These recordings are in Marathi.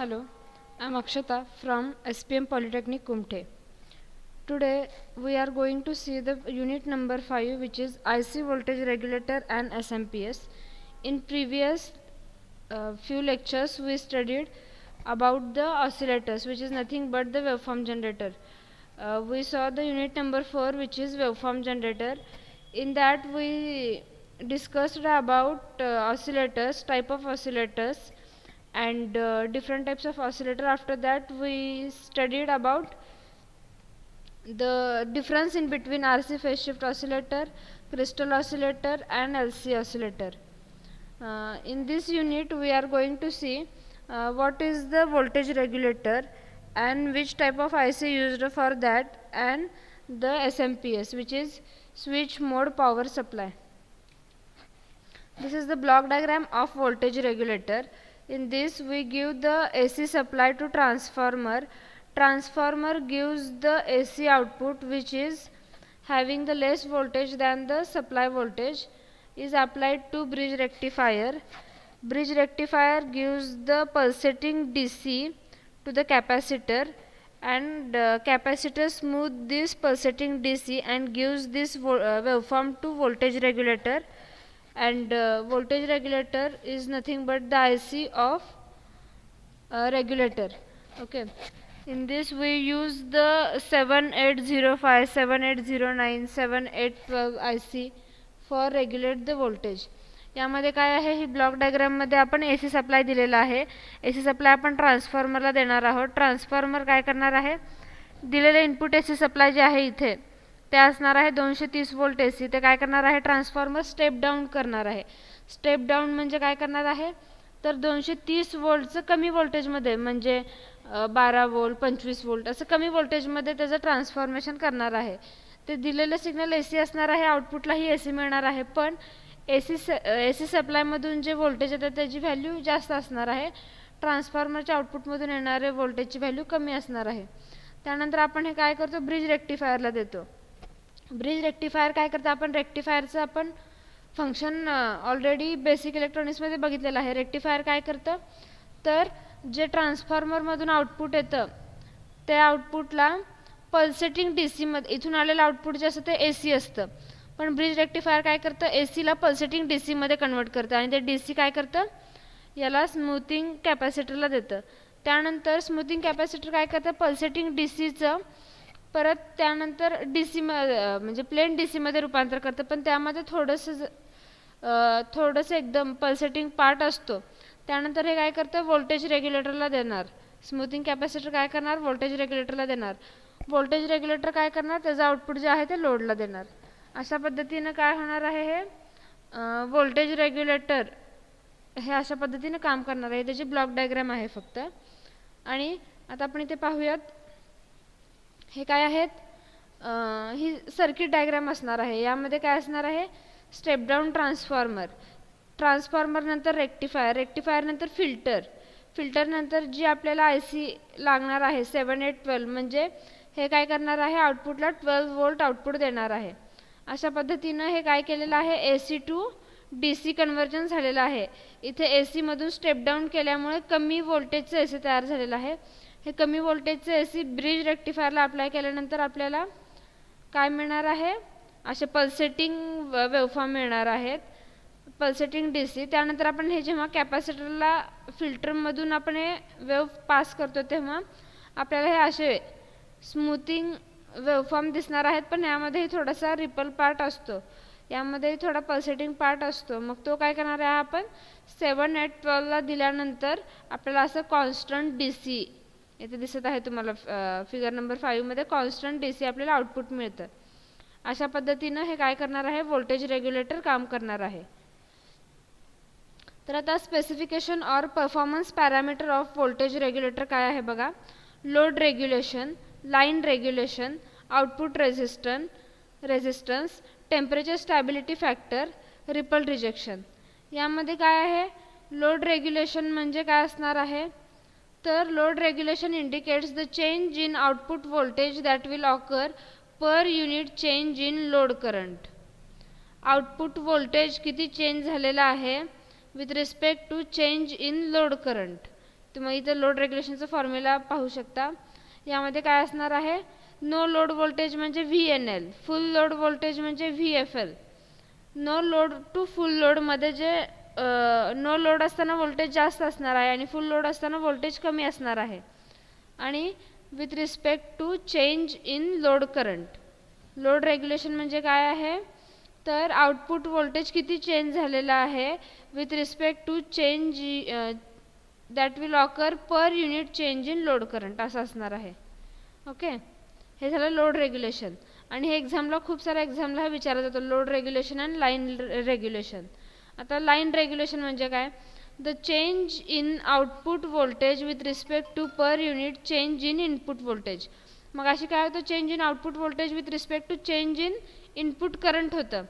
Hello, I'm Akshata from SPM Polytechnic Kumte. Today we are going to see the unit number 5, which is IC voltage regulator and SMPS. In previous few lectures we studied about the oscillators, which is nothing but the waveform generator. We saw the unit number 4, which is waveform generator. In that we discussed about oscillators, type of oscillators, and different types of oscillator. After that we studied about the difference in between RC phase shift oscillator, crystal oscillator, and LC oscillator. In this unit we are going to see what is the voltage regulator and which type of IC used for that, and the SMPS, which is switch mode power supply. This is the block diagram of voltage regulator. In this we give the AC supply to transformer. Transformer gives the AC output, which is having the less voltage than the supply voltage, is applied to bridge rectifier. Bridge rectifier gives the pulsating DC to the capacitor, and capacitor smooth this pulsating DC and gives this waveform to voltage regulator. And voltage regulator is nothing but the IC of regulator. Okay, in this we use the 7805, 7809, 7812 IC for regulate the voltage. यामध्ये काय आहे, ही ब्लॉक डायग्राम मध्ये आपण AC सप्लाय दिलेला आहे. AC सप्लाय आपण ट्रान्सफॉर्मरला देणार आहोत. ट्रान्सफॉर्मर काय करणार आहे, दिलेले इनपुट AC सप्लाय जे आहे इथे ते असणार आहे 230 वोल्ट AC. ते काय करणार आहे, ट्रान्सफॉर्मर स्टेप डाउन करणार आहे. स्टेप डाउन म्हणजे काय करणार आहे, तर 230 वोल्टचं कमी व्होल्टेजमध्ये, म्हणजे 12 वोल्ट 25 वोल्ट असं कमी व्होल्टेजमध्ये त्याचं ट्रान्सफॉर्मेशन करणार आहे. ते दिलेलं सिग्नल AC असणार आहे, आउटपुटलाही AC मिळणार आहे, पण AC सप्लायमधून जे व्होल्टेज येतं त्याची व्हॅल्यू जास्त असणार आहे. ट्रान्सफॉर्मरच्या आउटपुटमधून येणारे व्होल्टेजची व्हॅल्यू कमी असणार आहे. त्यानंतर आपण हे काय करतो, ब्रिज रेक्टिफायरला देतो. ब्रिज रेक्टिफायर काय करतं, आपण रेक्टिफायरचं आपण फंक्शन ऑलरेडी बेसिक इलेक्ट्रॉनिक्समध्ये बघितलेलं आहे. रेक्टिफायर काय करतं, तर जे ट्रान्सफॉर्मरमधून आउटपुट येतं त्या आउटपुटला पल्सेटिंग DC मध्ये, इथून आलेलं आउटपुट जे असतं ते AC असतं, पण ब्रिज रेक्टिफायर काय करतं, AC ला पल्सेटिंग DC मध्ये कन्वर्ट करतं आणि ते DC काय करतं, याला स्मूथिंग कॅपॅसिटरला देतं. त्यानंतर स्मूथिंग कॅपॅसिटर काय करतं, पल्सेटिंग DCचं परत त्यानंतर DC म्हणजे प्लेन DC मध्ये रूपांतर करतं, पण त्यामध्ये थोडंसं एकदम पल्सेटिंग पार्ट असतो. त्यानंतर हे काय करतं, व्होल्टेज रेग्युलेटरला देणार. स्मूथिंग कॅपॅसिटर काय करणार, व्होल्टेज रेग्युलेटरला देणार. व्होल्टेज रेग्युलेटर काय करणार, त्याचं आउटपुट जे आहे ते लोडला देणार. अशा पद्धतीने काय होणार आहे, हे व्होल्टेज रेग्युलेटर हे अशा पद्धतीने काम करणार आहे. त्याची ब्लॉक डायग्राम आहे फक्त. आणि आता आपण इथे पाहूयात, हे काय आहेत, ही सर्किट डायग्राम असणार आहे. यामध्ये काय असणार आहे, स्टेप डाउन ट्रान्सफॉर्मर, ट्रान्सफॉर्मर नंतर रेक्टिफायर, रेक्टिफायर नंतर फिल्टर, फिल्टर नंतर जी आपल्याला IC लागणार आहे 7812, म्हणजे हे काय करणार आहे, आउटपुटला 12 वोल्ट आउटपुट देणार आहे. अशा पद्धतीनं हे काय केलेलं आहे, AC टू DC कन्वर्जन झालेलं आहे. इथे AC मधून स्टेप डाउन केल्यामुळे कमी व्होल्टेजचं AC तयार झालेलं आहे. हे कमी व्होल्टेजचं AC ब्रिज रेक्टिफायरला अप्लाय केल्यानंतर आपल्याला काय मिळणार आहे, असे पल्सेटिंग वेवफॉर्म मिळणार आहेत, पल्सेटिंग DC. त्यानंतर आपण हे जेव्हा कॅपॅसिटरला फिल्टरमधून आपण हे वेव्ह पास करतो तेव्हा आपल्याला हे असे स्मूथिंग वेवफॉर्म दिसणार आहेत, पण यामध्ये थोडासा रिपल पार्ट असतो, यामध्ये थोडा पल्सेटिंग पार्ट असतो. मग तो काय करणार आहे, आपण 7812 ला दिल्यानंतर आपल्याला असं कॉन्स्टंट DC इथे दिसत आहे तुम्हाला फिगर नंबर 5 मध्ये कॉन्स्टंट DC आपल्याला आउटपुट मिळतं. अशा पद्धतीनं हे काय करणार आहे, व्होल्टेज रेग्युलेटर काम करणार आहे. तर आता स्पेसिफिकेशन और performance parameter of voltage regulator काय आहे बघा. Load regulation, line regulation, output resistance, temperature stability factor, ripple rejection. यामध्ये काय आहे, लोड रेग्युलेशन म्हणजे काय असणार आहे, तर load regulation indicates the change in output voltage that will occur per unit change in load current. Output voltage किती चेंज झालेला आहे with respect to change in load current, तुम्ही इथे लोड रेग्युलेशनचा फॉर्म्युला पाहू शकता. यामध्ये काय असणार आहे, नो लोड व्होल्टेज म्हणजे VNL, फुल लोड व्होल्टेज म्हणजे VFL. No load to full लोडमध्ये जे नो लोड असताना व्होल्टेज जास्त असणार आहे आणि फुल लोड असताना व्होल्टेज कमी असणार आहे. आणि with respect to change in load current. Load regulation म्हणजे काय आहे, तर आउटपुट व्होल्टेज किती चेंज झालेला आहे with respect to change that will occur per unit change in load current असं असणार आहे. ओके, हे झालं लोड रेग्युलेशन. आणि हे एक्झामला खूप साऱ्या एक्झामला विचारलं जातं, लोड रेग्युलेशन आणि लाईन रेग्युलेशन. आता लाईन रेग्युलेशन म्हणजे काय, the change in output voltage with respect to per unit change in input voltage. मग अशी काय होतं, change in output voltage with respect to change in input current होतं,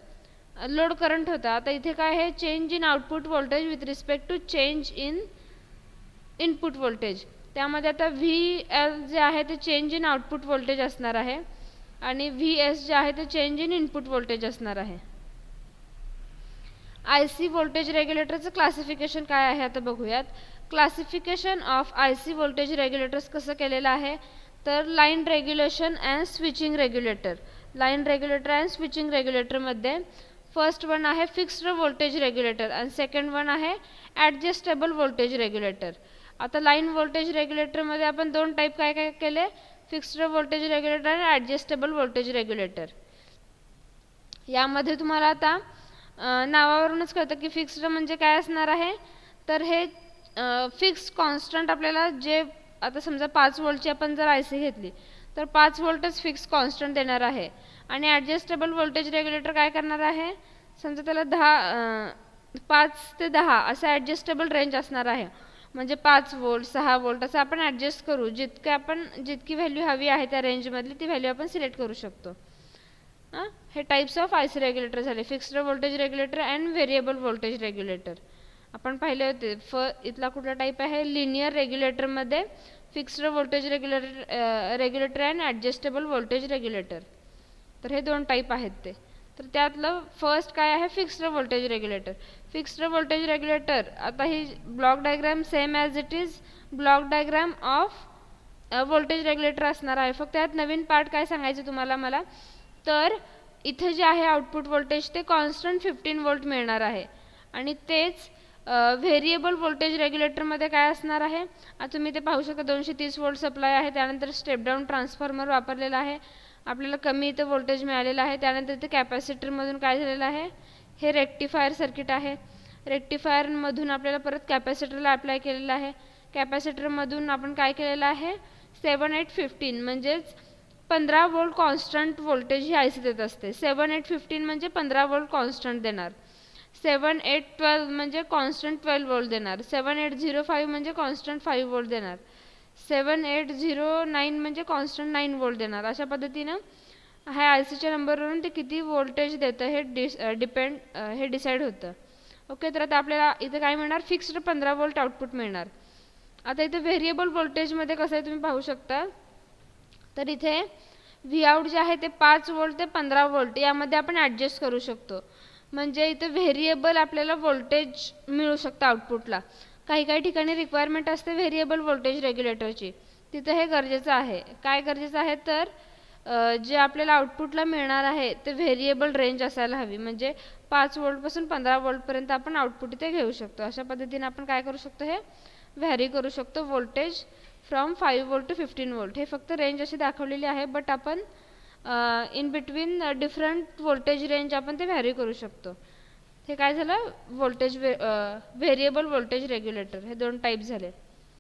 लोड करंट होतं. आता इथे काय आहे, change in output voltage with respect to change in input voltage. त्यामध्ये आता VL जे आहे ते चेंज इन आउटपुट व्होल्टेज असणार आहे आणि VS जे आहे ते चेंज इन इनपुट व्होल्टेज असणार आहे. IC व्होल्टेज रेग्युलेटरचं क्लासिफिकेशन काय आहे आता बघूयात. Classification of IC voltage regulators कसं केलेलं आहे, तर line regulation and switching regulator. Line regulator and switching रेग्युलेटरमध्ये फर्स्ट वन आहे फिक्स्ड व्होल्टेज रेग्युलेटर आणि सेकंड वन आहे ॲडजस्टेबल व्होल्टेज रेग्युलेटर. आता लाईन व्होल्टेज रेग्युलेटरमध्ये आपण दोन टाईप काय काय केले, फिक्स्ड व्होल्टेज रेग्युलेटर आणि ॲडजस्टेबल व्होल्टेज रेग्युलेटर. यामध्ये तुम्हाला आता नावावरूनच कळतं की फिक्स्ड म्हणजे काय असणार आहे, तर हे फिक्स कॉन्स्टंट आपल्याला जे आता समजा 5 व्होल्टची आपण जर IC घेतली तर 5 व्होल्टच फिक्स कॉन्स्टंट देणार आहे. आणि ॲडजस्टेबल व्होल्टेज रेग्युलेटर काय करणार आहे, समजा त्याला 5 ते 10 असं ॲडजस्टेबल रेंज असणार आहे. म्हणजे 5 व्होल्ट 6 व्होल्ट असं आपण ॲडजस्ट करू, जितकी व्हॅल्यू हवी आहे त्या रेंजमधली ती व्हॅल्यू आपण सिलेक्ट करू शकतो. हे टाइप्स ऑफ IC रेग्युलेटर झाले, fixed voltage regulator and variable voltage regulator. आपण पाहिले होते. इथला कुठला टाईप आहे, लिनियर रेग्युलेटरमध्ये fixed voltage regulator and adjustable voltage regulator. तर हे दोन टाईप आहेत ते. तर त्यातलं फर्स्ट काय आहे, fixed voltage regulator. Fixed voltage regulator, आता ही block diagram same as it is block diagram of voltage regulator असणार आहे. फक्त त्यात नवीन पार्ट काय सांगायचं तुम्हाला मला, तर इथे जे आहे आउटपुट व्होल्टेज ते कॉन्स्टंट 15 व्होल्ट मिळणार आहे. आणि तेच व्हेरिएबल व्होल्टेज रेग्युलेटरमध्ये काय असणार आहे, आता तुम्ही ते पाहू शकता 230 व्होल्ट सप्लाय आहे, त्यानंतर स्टेप डाऊन ट्रान्सफॉर्मर वापरलेला आहे, आपल्याला कमी इथं व्होल्टेज मिळालेलं आहे. त्यानंतर इथे कॅपॅसिटरमधून काय झालेलं आहे, हे रेक्टिफायर सर्किट आहे. रेक्टिफायरमधून आपल्याला परत कॅपॅसिटरला अप्लाय केलेलं आहे. कॅपॅसिटरमधून आपण काय केलेलं आहे, 7815 म्हणजेच 15 व्होल्ट कॉन्स्टंट व्होल्टेज ही IC देत असते. 7815 म्हणजे 15 व्होल्ट कॉन्स्टंट देणार. 7812 म्हणजे कॉन्स्टंट 12 व्होल्ट देणार. 7805 म्हणजे कॉन्स्टंट 5 व्होल्ट देणार. 7809 म्हणजे कॉन्स्टंट 9 व्होल्ट देणार. अशा पद्धतीनं ह्या ICच्या नंबरवरून ते किती व्होल्टेज देतं हे डिसाईड होतं. ओके, तर आता आपल्याला इथे काय मिळणार, फिक्स्ड 15 व्होल्ट आउटपुट मिळणार. आता इथे व्हेरिएबल व्होल्टेजमध्ये कसं आहे तुम्ही पाहू शकता, तर इथे Vout जे आहे ते 5 व्होल्ट ते 15 व्होल्ट यामध्ये आपण ॲडजस्ट करू शकतो. म्हणजे इथे व्हेरिएबल आपल्याला व्होल्टेज मिळू शकतं आउटपुटला. काही काही ठिकाणी रिक्वायरमेंट असते व्हेरिएबल व्होल्टेज रेग्युलेटरची, तिथं हे गरजेचं आहे. काय गरजेचं आहे, तर जे आपल्याला आउटपुटला मिळणार आहे ते व्हेरिएबल रेंज असायला हवी. म्हणजे 5 व्होल्टपासून 15 व्होल्टपर्यंत आपण आउटपुट इथे घेऊ शकतो. अशा पद्धतीने आपण काय करू शकतो, हे व्हॅरी करू शकतो voltage from 5 volt to 15 volt. हे फक्त रेंज अशी दाखवलेली आहे, बट आपण in between different voltage range आपण ते व्हॅरी करू शकतो. हे काय झालं, व्होल्टेज व्हेरिएबल व्होल्टेज रेग्युलेटर. हे दोन टाईप झाले.